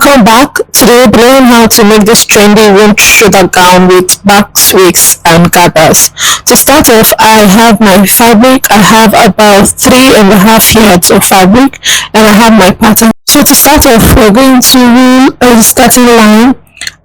Welcome back. Today we'll learn how to make this trendy ruched shoulder gown with Basque wigs and gathers. To start off, I have my fabric. I have about 3.5 yards of fabric, and I have my pattern. So to start off, we're going to rule a starting line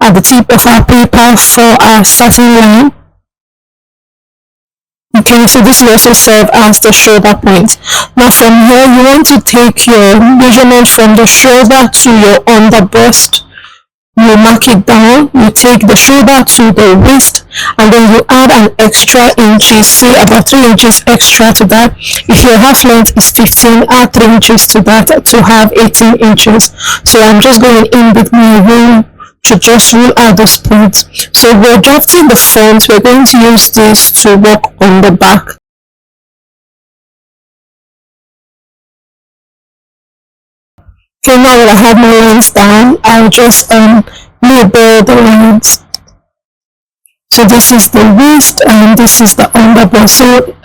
at the tip of our paper for our starting line. Okay, so this will also serve as the shoulder point. Now from here, you want to take your measurement from the shoulder to your underbust. You mark it down, you take the shoulder to the waist, and then you add an extra inches, say about 3 inches extra to that. If your half length is 15, add 3 inches to that to have 18 inches. So I'm just going in with my rule to just rule out those points. So we're drafting the front, we're going to use this to work on the back. Okay, now that I have my lines down, I'll just label the lines. So this is the waist and this is the underbust. So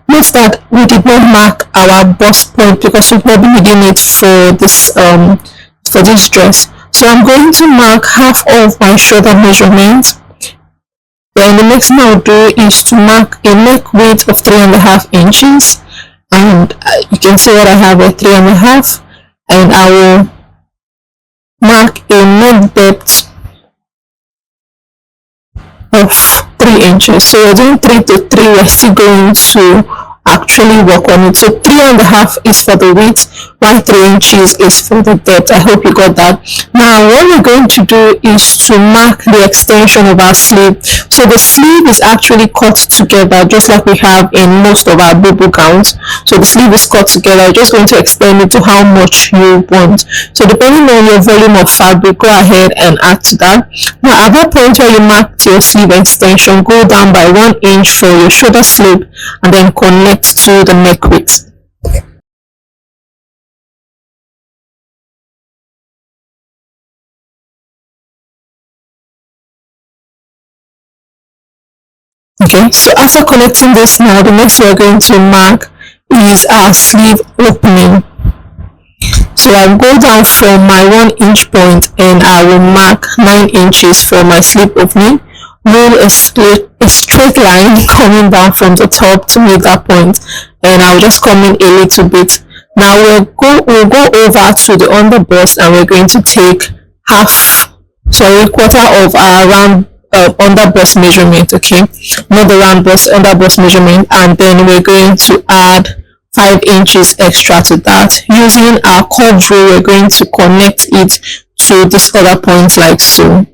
note that we did not mark our bust point because we'll be needing it for this dress. So I'm going to mark half of my shoulder measurement. Then the next thing I'll do is to mark a neck width of 3.5 inches, and you can see what I have at 3.5, and I will mark a neck depth of 3 inches. So we're doing 3 to 3. We're still going to actually work on it. So 3.5 is for the width, while 3 inches is for the depth. I hope you got that. Now what we're going to do is to mark the extension of our sleeve. So the sleeve is actually cut together just like we have in most of our boo gowns. So the sleeve is cut together. You're just going to extend it to how much you want. So depending on your volume of fabric, go ahead and add to that. Now at that point where you mark your sleeve extension, go down by 1 inch for your shoulder slope and then connect to the neck width. Okay, so after connecting this now, the next we're going to mark is our sleeve opening. So I'll go down from my 1 inch point and I will mark 9 inches for my sleeve opening. Rule a straight line coming down from the top to meet that point, and I'll just come in a little bit. Now we'll go over to the underbust and we're going to take quarter of our round underbust measurement. Okay, not the round bust, underbust measurement, and then we're going to add 5 inches extra to that. Using our curve rule, we're going to connect it to this other point like so.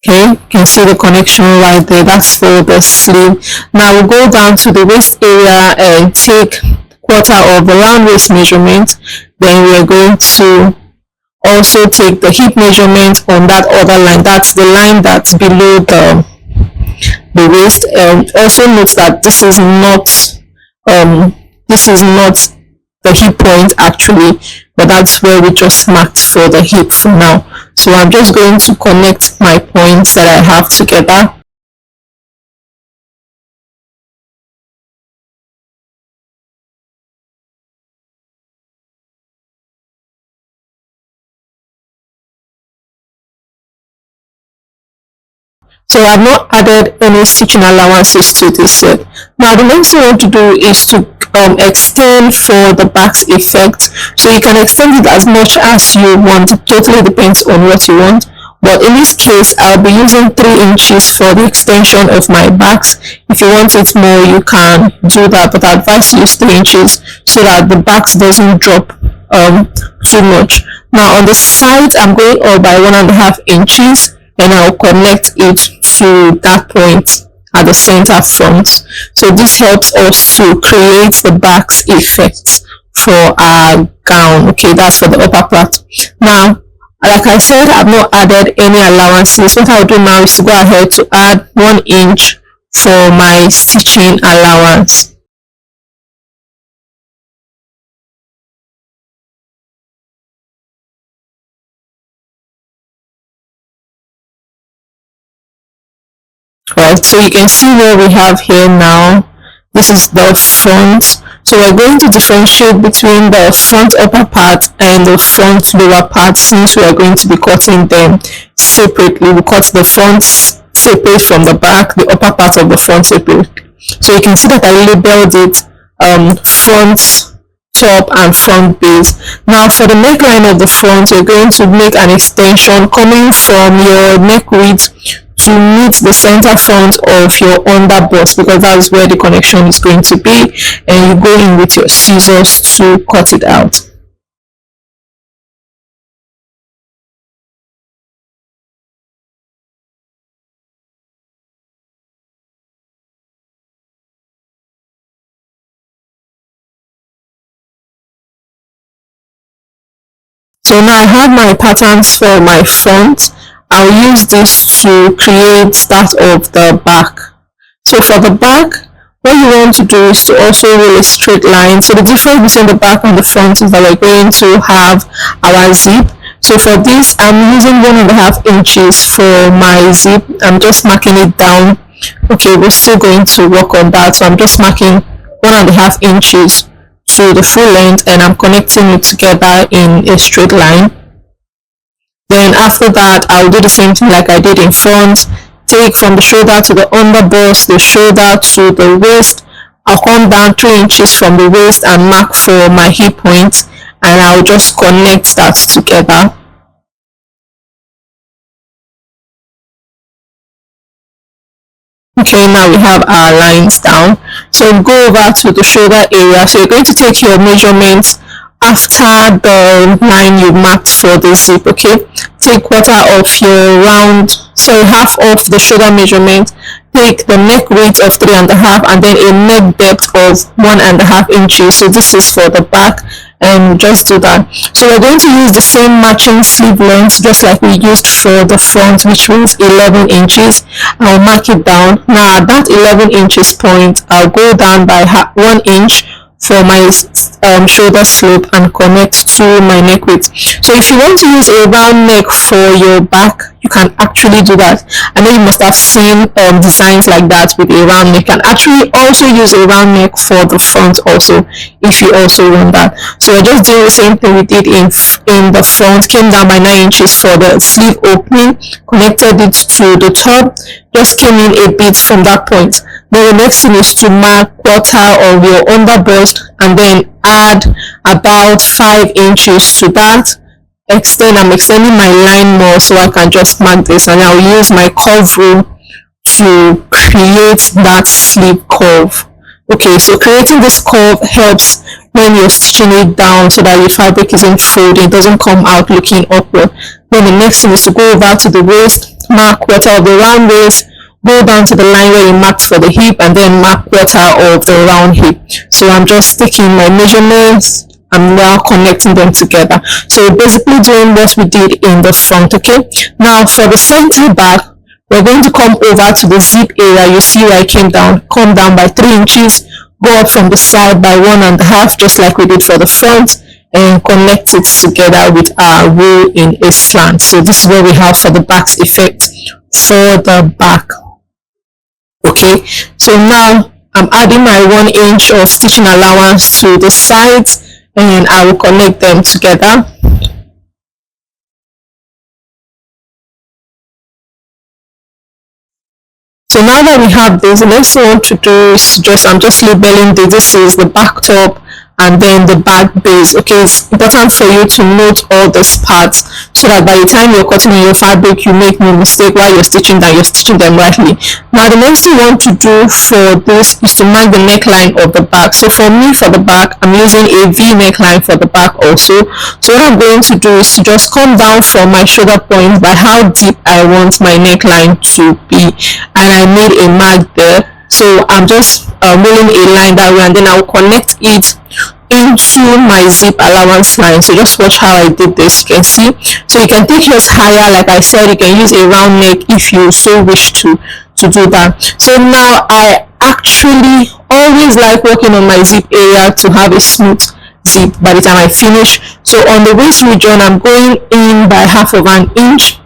Okay, you can see the connection right there. That's for the sleeve. Now we'll go down to the waist area and take quarter of the round waist measurement. Then we're going to also take the hip measurement on that other line. That's the line that's below the waist. Also note that this is not the hip point actually, but that's where we just marked for the hip for now. So I'm just going to connect my points that I have together. So I've not added any stitching allowances to this set. Now the next thing I want to do is to extend for the back's effect. So you can extend it as much as you want. It totally depends on what you want. But in this case, I'll be using 3 inches for the extension of my backs. If you want it more, you can do that, but I advise you use 3 inches so that the backs doesn't drop too much. Now on the side, I'm going up by 1.5 inches and I'll connect it to that point at the center front. So this helps us to create the back's effect for our gown. Okay, that's for the upper part. Now like I said, I've not added any allowances. What I'll do now is to go ahead to add 1 inch for my stitching allowance. Right, so you can see where we have here now. This is the front. So we're going to differentiate between the front upper part and the front lower part, since we are going to be cutting them separately. We cut the front separate from the back, the upper part of the front separate. So you can see that I labeled it front top and front base. Now for the neckline of the front, you're going to make an extension coming from your neck width to meet the center front of your under bust, because that's where the connection is going to be, and you go in with your scissors to cut it out. So now I have my patterns for my front. I'll use this to create that of the back. So for the back, what you want to do is to also roll a straight line. So the difference between the back and the front is that we're going to have our zip. So for this, I'm using 1.5 inches for my zip. I'm just marking it down. Okay, we're still going to work on that. So I'm just marking 1.5 inches to the full length, and I'm connecting it together in a straight line. Then after that, I'll do the same thing like I did in front. Take from the shoulder to the under bust, the shoulder to the waist. I'll come down 3 inches from the waist and mark for my hip point, and I'll just connect that together. Okay, now we have our lines down. So go over to the shoulder area. So you're going to take your measurements after the line you marked for the zip. Okay, take quarter of your round, so half of the shoulder measurement. Take the neck width of 3.5 and then a neck depth of 1.5 inches. So this is for the back, and just do that. So we're going to use the same matching sleeve length just like we used for the front, which means 11 inches. I'll mark it down. Now at that 11 inches point, I'll go down by 1 inch for my shoulder slope and connect to my neck width. So if you want to use a round neck for your back, you can actually do that. I know you must have seen designs like that with a round neck. You can actually also use a round neck for the front also, if you also want that. So we're just doing the same thing we did in the front. Came down by 9 inches for the sleeve opening, connected it to the top, just came in a bit from that point. Then the next thing is to mark quarter of your under bust, and then add about 5 inches to that. I'm extending my line more, so I can just mark this, and I'll use my curve rule to create that sleeve curve. Okay, so creating this curve helps when you're stitching it down so that your fabric isn't folding, it doesn't come out looking awkward. Then the next thing is to go over to the waist, mark quarter of the round waist, go down to the line where you marked for the hip, and then mark quarter of the round hip. So I'm just taking my measurements, I'm now connecting them together. So basically doing what we did in the front. Okay, now for the center back, we're going to come over to the zip area. You see where I came down, come down by 3 inches, go up from the side by 1.5, just like we did for the front, and connect it together with our roll in a slant. So this is what we have for the back's effect for the back. Okay, so now I'm adding my 1 inch of stitching allowance to the sides, and I will connect them together. So now that we have this, the next thing I want to do is I'm just labeling this is the back top and then the back base. Okay, it's important for you to note all these parts so that by the time you're cutting on your fabric, you make no mistake while you're stitching that you're stitching them rightly. Now the next thing you want to do for this is to mark the neckline of the back. So for me, for the back, I'm using a V neckline for the back also. So what I'm going to do is to just come down from my shoulder point by how deep I want my neckline to be, and I made a mark there. So I'm just rolling a line that way, and then I'll connect it into my zip allowance line. So just watch how I did this. You can see, so you can take yours higher. Like I said, you can use a round neck if you so wish to do that. So now I actually always like working on my zip area to have a smooth zip by the time I finish. So on the waist region, I'm going in by 1/2 inch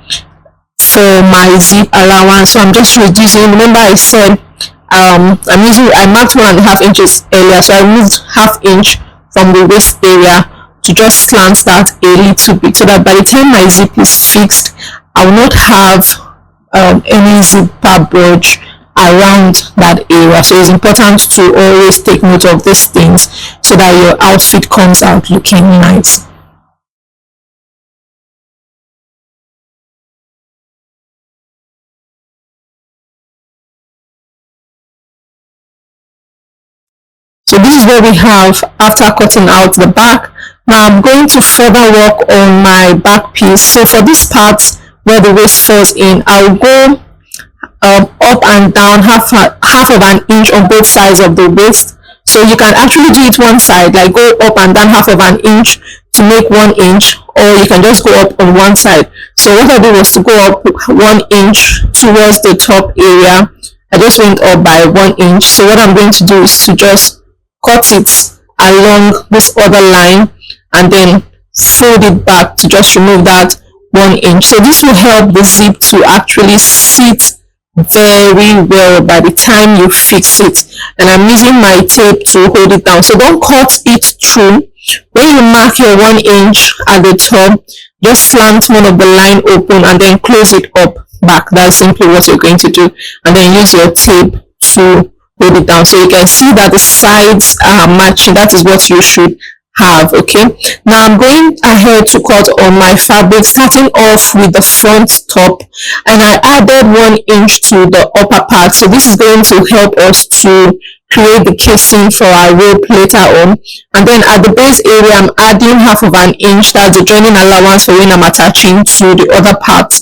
for my zip allowance. So I'm just reducing. Remember I said I marked 1.5 inches earlier, so I removed half inch from the waist area to just slant that a little bit, so that by the time my zip is fixed, I will not have any zipper bulge around that area. So it's important to always take note of these things so that your outfit comes out looking nice. So this is what we have after cutting out the back. Now I'm going to further work on my back piece. So for this part where the waist falls in, I'll go up and down half of an inch on both sides of the waist. So you can actually do it one side, like go up and down half of an inch to make 1 inch, or you can just go up on one side. So what I did was to go up 1 inch towards the top area. I just went up by 1 inch. So what I'm going to do is to just cut it along this other line and then fold it back to just remove that 1 inch. So this will help the zip to actually sit very well by the time you fix it. And I'm using my tape to hold it down, so don't cut it through. When you mark your 1 inch at the top, just slant one of the line open and then close it up back. That's simply what you're going to do, and then use your tape to hold it down, so you can see that the sides are matching. That is what you should have. Okay, now I'm going ahead to cut on my fabric, starting off with the front top, and I added 1 inch to the upper part. So this is going to help us to create the casing for our rope later on. And then at the base area, I'm adding half of an inch. That's the joining allowance for when I'm attaching to the other part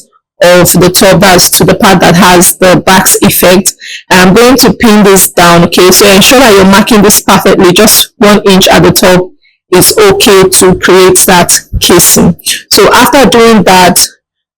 of the top, that's to the part that has the Basque effect. And I'm going to pin this down. Okay, so ensure that you're marking this perfectly. Just 1 inch at the top is okay to create that casing. So after doing that,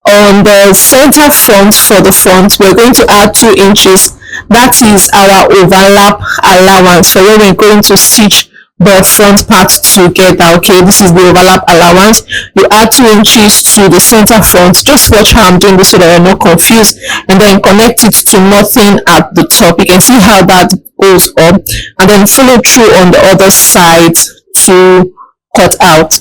on the center front, for the front, we're going to add 2 inches. That is our overlap allowance for when we're going to stitch the front part together. Okay, this is the overlap allowance. You add 2 inches to the center front. Just watch how I'm doing this so that you're not confused, and then connect it to nothing at the top. You can see how that goes up, and then follow through on the other side to cut out.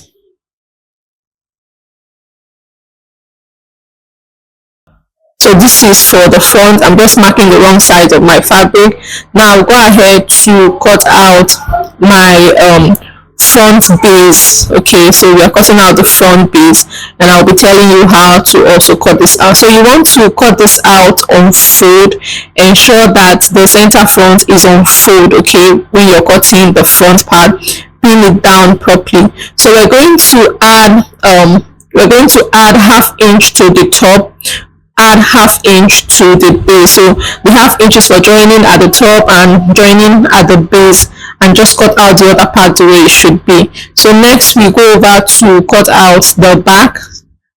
So this is for the front. I'm just marking the wrong side of my fabric. Now I'll go ahead to cut out my front base. Okay, so we are cutting out the front base, and I'll be telling you how to also cut this out. So you want to cut this out on fold. Ensure that the center front is on fold. Okay, when you're cutting the front part, pin it down properly. So we're going to add half inch to the top, add half inch to the base. So the half inch is for joining at the top and joining at the base, and just cut out the other part the way it should be. So next we go over to cut out the back.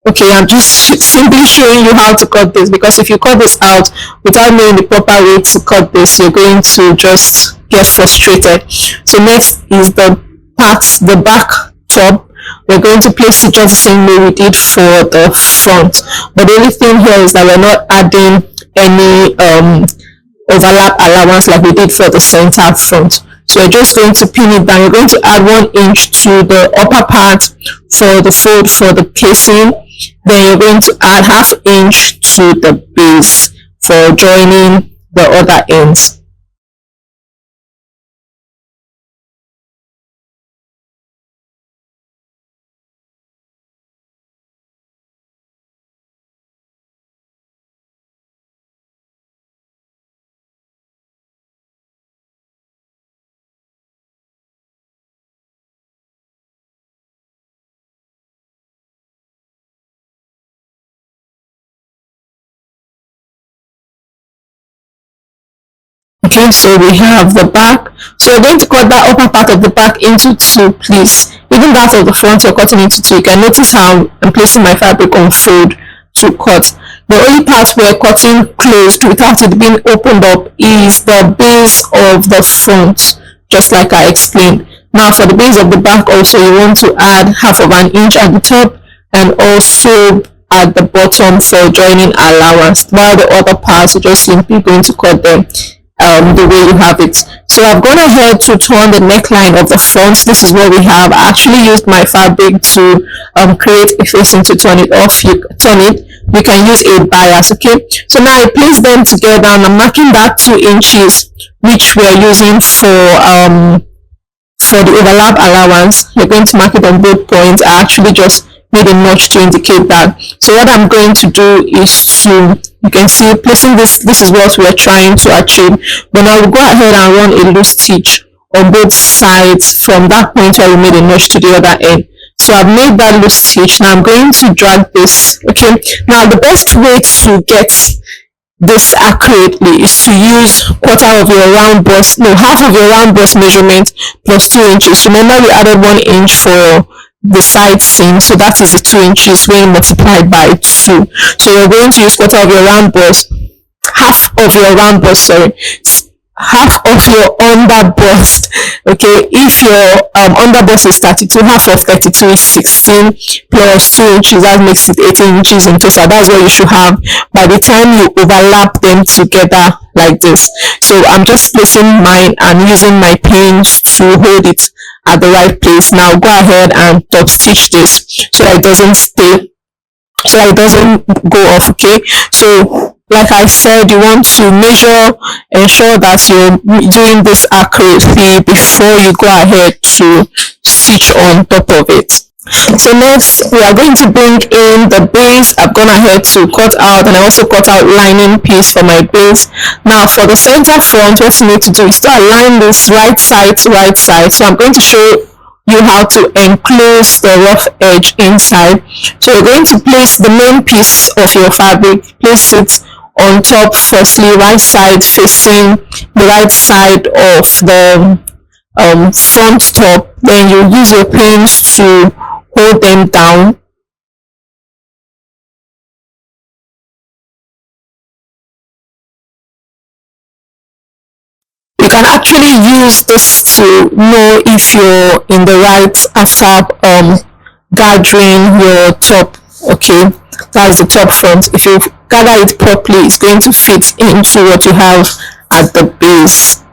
Okay, I'm just simply showing you how to cut this, because if you cut this out without knowing the proper way to cut this, you're going to just get frustrated. So next is the back top. We're going to place it just the same way we did for the front, but the only thing here is that we're not adding any overlap allowance like we did for the center front. So we're just going to pin it down. We're going to add 1 inch to the upper part for the fold for the casing. Then you're going to add half inch to the base for joining the other ends. Okay, so we have the back. So we're going to cut that upper part of the back into two, please. Even that of the front, you're cutting into two. You can notice how I'm placing my fabric on fold to cut. The only part we're cutting closed without it being opened up is the base of the front, just like I explained. Now for the base of the back also, you want to add half of an inch at the top and also at the bottom for joining allowance, while the other parts you're just simply going to cut them the way you have it. So I've gone ahead to turn the neckline of the front. This is what we have. I actually used my fabric to create a facing to turn it off. You turn it. You can use a bias. Okay. So now I place them together and I'm marking that 2 inches which we are using for the overlap allowance. We're going to mark it on both points. I actually just made a notch to indicate that. So what I'm going to do is to, you can see placing this is what we're trying to achieve. But now we'll go ahead and run a loose stitch on both sides from that point where we made a notch to the other end. So I've made that loose stitch. Now I'm going to drag this. Okay. Now the best way to get this accurately is to use quarter of your round bust, no, half of your round bust measurement plus 2 inches. Remember we added 1 inch for the side seam, so that is the 2 inches when multiplied by 2. So you're going to use quarter of your round bust, half of your round bust, sorry, half of your under bust. Okay, if your under bust is 32, half of 32 is 16 plus 2 inches, that makes it 18 inches in total. That's what you should have by the time you overlap them together like this. So I'm just placing mine and using my pins to hold it at the right place. Now go ahead and top stitch this so that it doesn't stay, so that it doesn't go off. Okay, so like I said, you want to measure, ensure that you're doing this accurately before you go ahead to stitch on top of it. So next we are going to bring in the base. I've gone ahead to cut out, and I also cut out lining piece for my base. Now for the center front, what you need to do is to align this right side to right side. So I'm going to show you how to enclose the rough edge inside. So you're going to place the main piece of your fabric, place it on top firstly, right side facing the right side of the front top. Then you use your pins to hold them down. You can actually use this to know if you're in the right after gathering your top. Okay, that's the top front. If you gather it properly, it's going to fit into what you have at the base.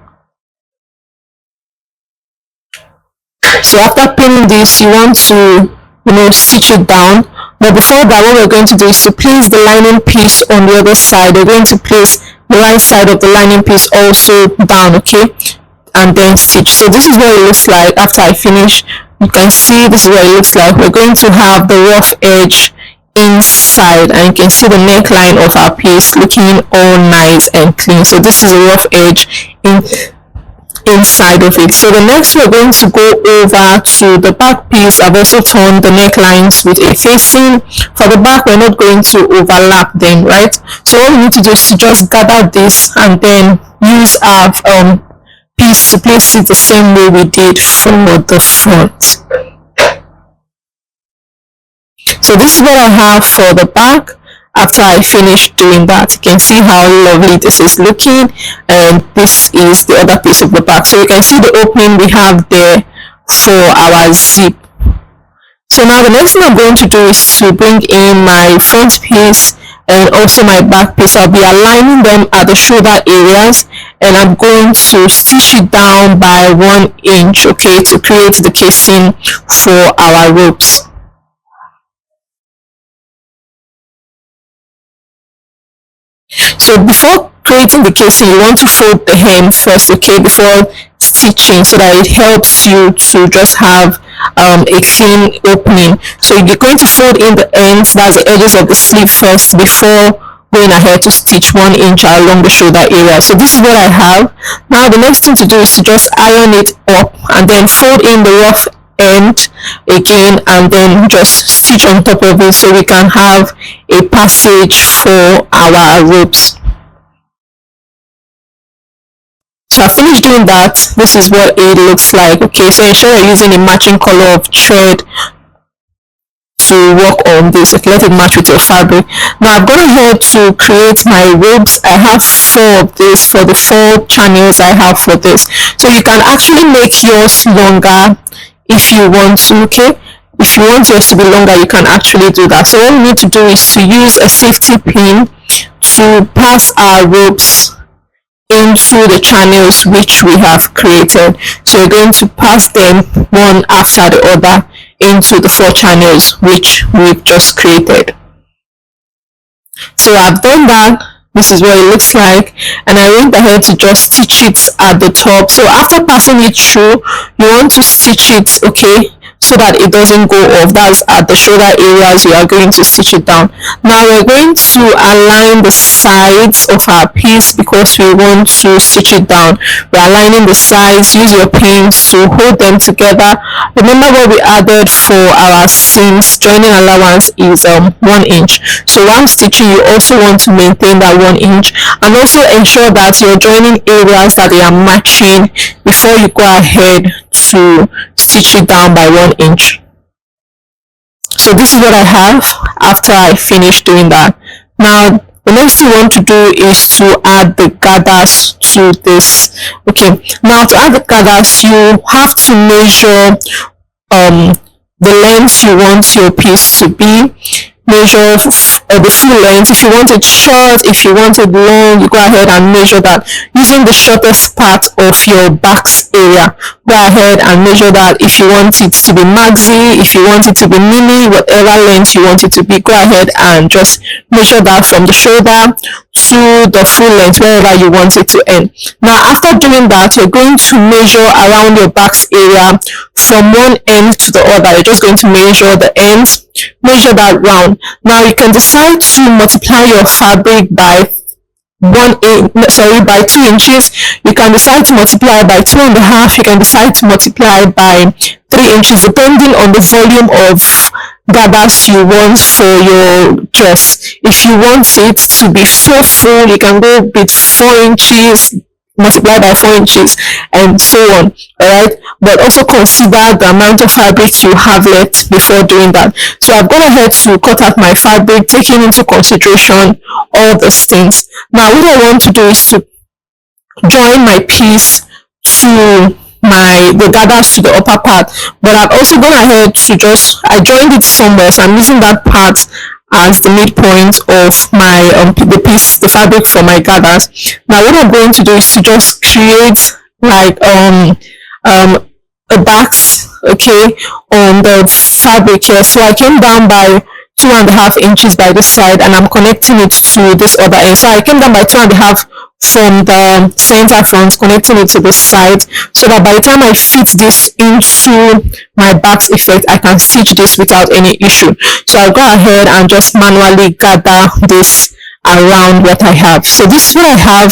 So after pinning this, you want to stitch it down. But before that, what we're going to do is to place the lining piece on the other side. We're going to place the right side of the lining piece also down. Okay, and then stitch. So this is what it looks like after I finish. You can see this is what it looks like. We're going to have the rough edge inside, and you can see the neckline of our piece looking all nice and clean. So this is a rough edge inside of it. So the next we're going to go over to the back piece. I've also turned the necklines with a facing. For the back, we're not going to overlap them, right? So what we need to do is to just gather this and then use our piece to place it the same way we did for the front. So this is what I have for the back. After I finish doing that, you can see how lovely this is looking, and this is the other piece of the back. So you can see the opening we have there for our zip. So now the next thing I'm going to do is to bring in my front piece and also my back piece. I'll be aligning them at the shoulder areas, and I'm going to stitch it down by 1 inch, okay, to create the casing for our ropes. So before creating the casing, you want to fold the hem first, okay, before stitching, so that it helps you to just have a clean opening. So you're going to fold in the ends, that's the edges of the sleeve first, before going ahead to stitch 1 inch along the shoulder area. So this is what I have. Now the next thing to do is to just iron it up and then fold in the rough end again, and then just stitch on top of it so we can have a passage for our ropes. So I finished doing that. This is what it looks like. Okay, so ensure you're using a matching color of thread to work on this. Okay, let it match with your fabric. Now I've gone ahead to create my ropes. I have 4 of this for the 4 channels I have for this. So you can actually make yours longer if you want to. Okay, if you want yours to be longer, you can actually do that. So what we need to do is to use a safety pin to pass our ropes into the channels which we have created. So you're going to pass them one after the other into the 4 channels which we've just created. So I've done that. This is what it looks like, and I went ahead to just stitch it at the top. So after passing it through, you want to stitch it, okay, so that it doesn't go off. That's at the shoulder areas you are going to stitch it down. Now we're going to align the sides of our piece because we want to stitch it down. We're aligning the sides. Use your pins to hold them together. Remember what we added for our seams joining allowance is 1 inch. So while stitching, you also want to maintain that 1 inch, and also ensure that you're joining areas that they are matching before you go ahead to stitch it down by 1 inch. So this is what I have after I finish doing that. Now the next thing you want to do is to add the gathers to this. Okay, now to add the gathers, you have to measure the length you want your piece to be. Measure the full length. If you want it short, if you want it long, you go ahead and measure that using the shortest part of your back's area. Go ahead and measure that. If you want it to be maxi, if you want it to be mini, whatever length you want it to be, go ahead and just measure that from the shoulder to the full length, wherever you want it to end. Now after doing that, you're going to measure around your back's area from one end to the other. You're just going to measure the ends, measure that round. Now you can decide to multiply your fabric by by 2 inches. You can decide to multiply by 2.5. You can decide to multiply by 3 inches, depending on the volume of gathers you want for your dress. If you want it to be so full, you can go with 4 inches, multiply by 4 inches, and so on. Alright, but also consider the amount of fabric you have left before doing that. So I've gone ahead to cut out my fabric, taking into consideration all these things. Now what I want to do is to join my piece to the gathers to the upper part, but I've also gone ahead to I joined it somewhere, so I'm using that part as the midpoint of my the fabric for my gathers. Now what I'm going to do is to just create like a box, okay, on the fabric here. So I came down by 2.5 inches by this side, and I'm connecting it to this other end. So I came down by 2.5 from the center front, connecting it to the side, so that by the time I fit this into my box effect, I can stitch this without any issue. So I'll go ahead and just manually gather this around what I have. So this is what I have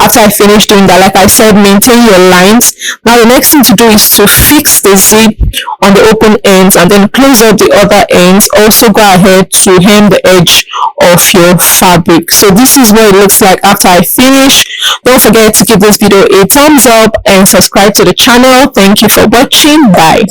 after I finish doing that. Like I said, maintain your lines. Now the next thing to do is to fix the zip on the open ends and then close up the other ends. Also go ahead to hem the edge of your fabric. So this is what it looks like after I finish. Don't forget to give this video a thumbs up and subscribe to the channel. Thank you for watching. Bye.